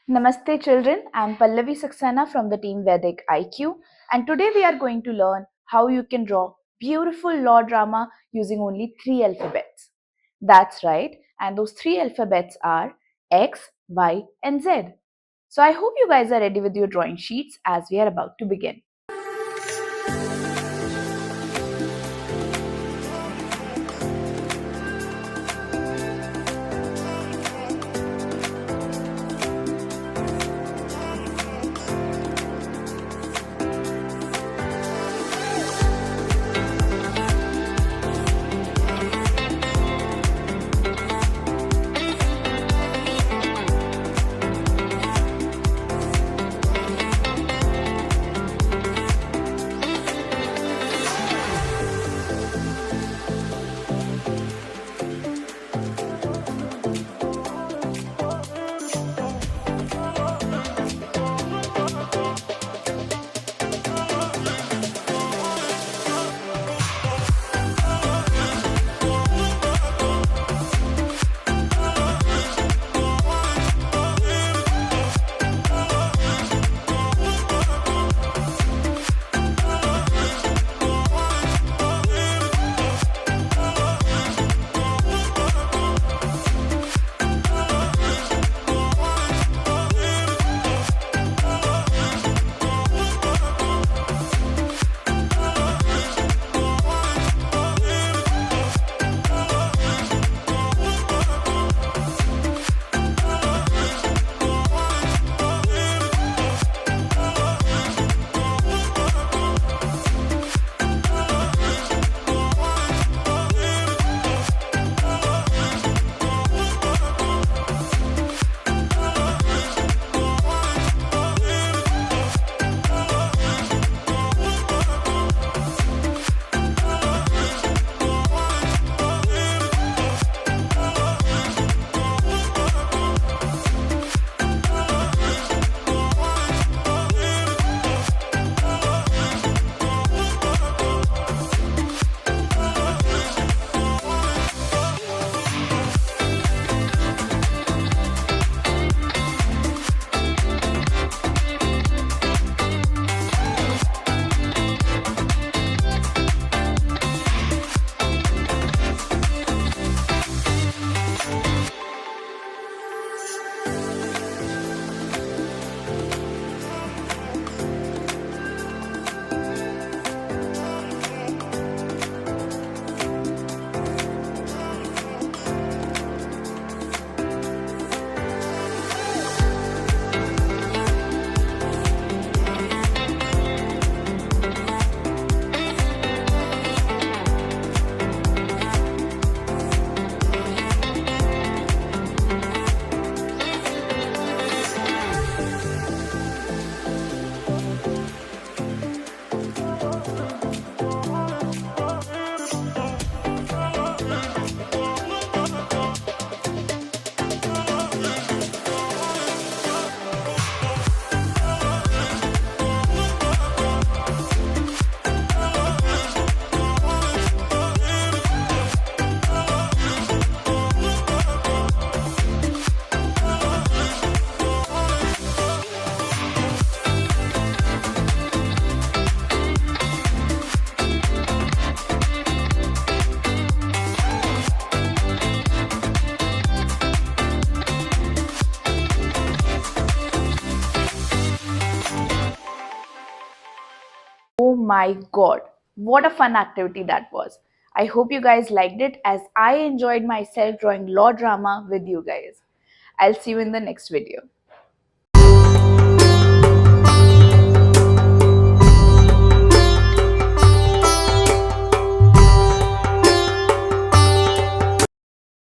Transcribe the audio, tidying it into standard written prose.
Namaste children, I am Pallavi Saxena from the team Vedic IQ, and today we are going to learn how you can draw beautiful Lord Rama using only 3 alphabets. That's right, and those 3 alphabets are X, Y and Z. So I hope you guys are ready with your drawing sheets as we are about to begin. Oh my god, what a fun activity that was. I hope you guys liked it as I enjoyed myself drawing Lord Rama with you guys. I'll see you in the next video.